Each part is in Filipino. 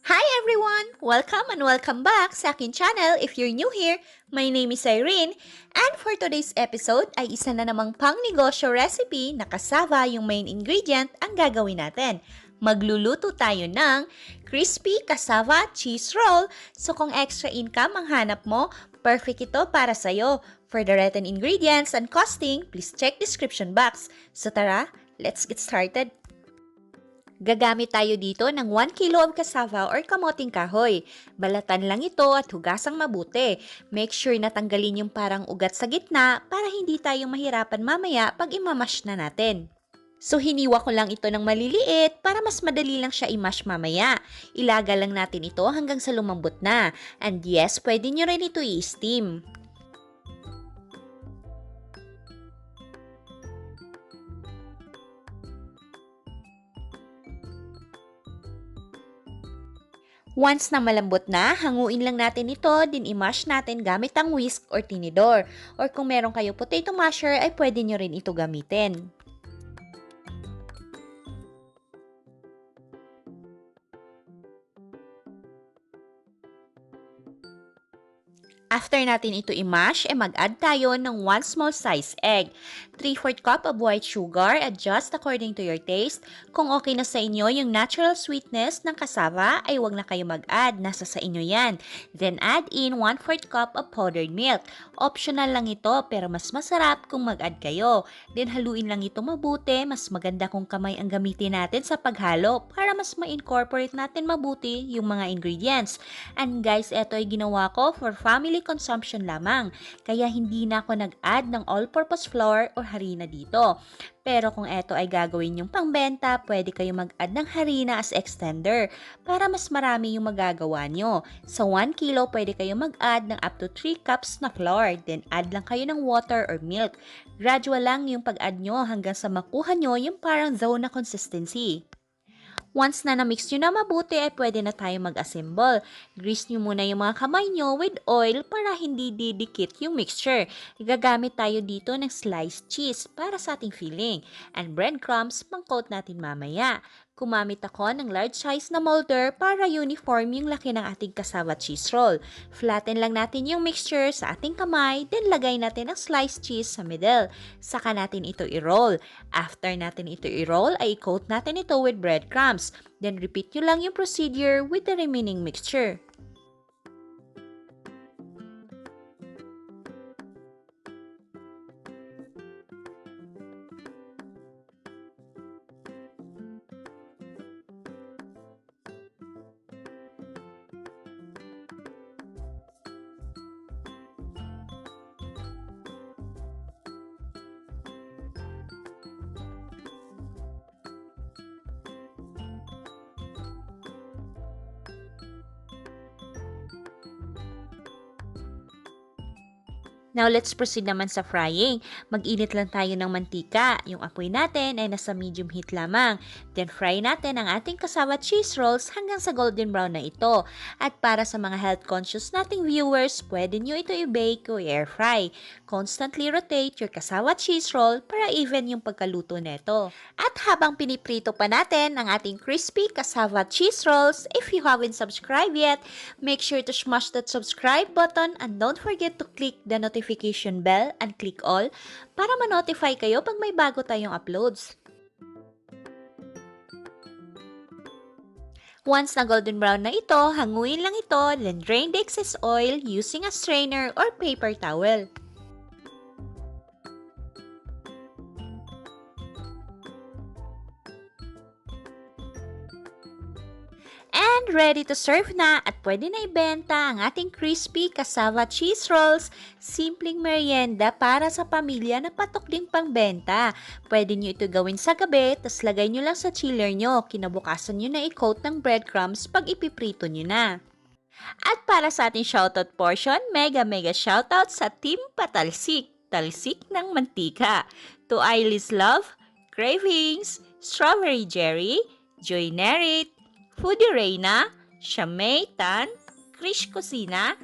Hi everyone! Welcome and welcome back sa akin channel. If you're new here, my name is Irene. And for today's episode ay isa na namang pang negosyo recipe na cassava yung main ingredient ang gagawin natin. Magluluto tayo ng crispy cassava cheese roll. So kung extra income ang hanap mo, perfect ito para sa'yo. For the written ingredients and costing, please check description box. So tara, let's get started. Gagamit tayo dito ng 1 kilo of cassava or kamoteng kahoy. Balatan lang ito at hugasang mabuti. Make sure na tanggalin yung parang ugat sa gitna para hindi tayo mahirapan mamaya pag imamash na natin. So hiniwa ko lang ito ng maliliit para mas madali lang siya i-mash mamaya. Ilaga lang natin ito hanggang sa lumambot na. And yes, pwede nyo rin ito i-steam. Once na malambot na, hanguin lang natin ito, din i-mash natin gamit ang whisk or tinidor. Or kung meron kayo potato masher, ay pwede nyo rin ito gamitin. After natin ito i-mash, mag-add tayo ng 1 small size egg, 3/4 cup of white sugar, adjust according to your taste. Kung okay na sa inyo yung natural sweetness ng cassava, ay huwag na kayo mag-add, nasa sa inyo yan. Then add in 1/4 cup of powdered milk. Optional lang ito, pero mas masarap kung mag-add kayo. Then haluin lang ito mabuti, mas maganda kung kamay ang gamitin natin sa paghalo para mas ma-incorporate natin mabuti yung mga ingredients. And guys, ito ay ginawa ko for family consumption lamang, kaya hindi na ako nag-add ng all-purpose flour or harina dito. Pero kung ito ay gagawin yung pangbenta, pwede kayo mag-add ng harina as extender para mas marami yung magagawa nyo. Sa 1 kilo, pwede kayo mag-add ng up to 3 cups na flour, then add lang kayo ng water or milk. Gradual lang yung pag-add nyo hanggang sa makuha nyo yung parang dough na consistency. Once na na-mix nyo na mabuti, ay pwede na tayo mag-assemble. Grease nyo muna yung mga kamay nyo with oil para hindi didikit yung mixture. Gagamit tayo dito ng sliced cheese para sa ating filling. And breadcrumbs, pang-coat natin mamaya. Kumamit ako ng large size na molder para uniform yung laki ng ating cassava cheese roll. Flatten lang natin yung mixture sa ating kamay, then lagay natin ang sliced cheese sa middle. Saka natin ito i-roll. After natin ito i-roll, ay i-coat natin ito with breadcrumbs. Then repeat nyo lang yung procedure with the remaining mixture. Now, let's proceed naman sa frying. Mag-init lang tayo ng mantika. Yung apoy natin ay nasa medium heat lamang. Then, fry natin ang ating cassava cheese rolls hanggang sa golden brown na ito. At para sa mga health-conscious nating viewers, pwede nyo ito i-bake o air fry. Constantly rotate your cassava cheese roll para even yung pagkaluto neto. At habang piniprito pa natin ang ating crispy cassava cheese rolls, if you haven't subscribed yet, make sure to smash that subscribe button and don't forget to click the notification bell and click all para ma-notify kayo pag may bago tayong uploads. Once na golden brown na ito, hanguin lang ito, then drain the excess oil using a strainer or paper towel. And ready to serve na at pwede na ibenta ang ating crispy cassava cheese rolls. Simpleng merienda para sa pamilya na patok ding pangbenta. Pwede nyo ito gawin sa gabi, tas lagay nyo lang sa chiller nyo. Kinabukasan nyo na i-coat ng breadcrumbs pag ipiprito nyo na. At para sa ating shoutout portion, mega shoutout sa Team Patalsik, talsik ng mantika. To Ailis Love, Cravings, Strawberry Jerry, Joy Nerit, Foodie Reyna, Shamay Tan, Krish Kusina,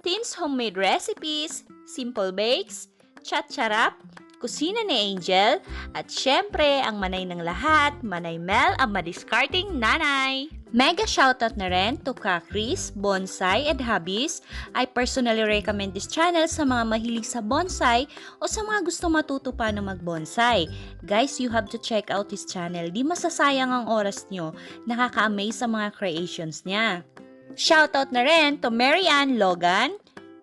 Team's Homemade Recipes, Simple Bakes, Chat-Charap, Kusina ni Angel, at syempre ang manay ng lahat, Manay Mel ang madiscarding nanay. Mega shoutout na rin to Ka Chris, Bonsai and Hobbies. I personally recommend this channel sa mga mahilig sa bonsai o sa mga gusto matuto paano mag-bonsai. Guys, you have to check out this channel. Di masasayang ang oras nyo. Nakaka-amaze sa mga creations niya. Shoutout na rin to Marianne Logan,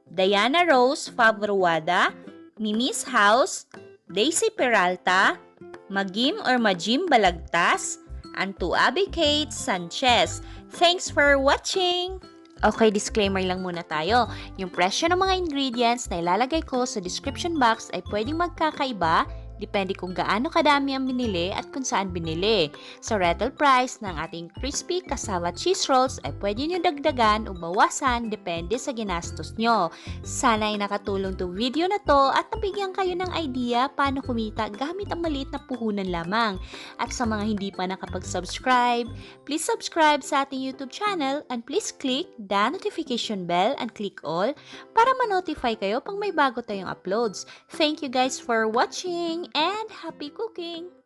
Diana Rose Fabruada, Mimi's House, Daisy Peralta, Magim or Majim Balagtas, and to Abby Kate Sanchez. Thanks for watching! Okay, disclaimer lang muna tayo. Yung presyo ng mga ingredients na ilalagay ko sa description box ay pwedeng magkakaiba, depende kung gaano kadami ang binili at kung saan binili. Sa retail price ng ating crispy cassava cheese rolls ay pwede nyo dagdagan o bawasan depende sa ginastos nyo. Sana ay nakatulong to video na to at nabigyan kayo ng idea paano kumita gamit ang maliit na puhunan lamang. At sa mga hindi pa nakapag-subscribe, please subscribe sa ating YouTube channel and please click the notification bell and click all para ma-notify kayo pag may bago tayong uploads. Thank you guys for watching and happy cooking!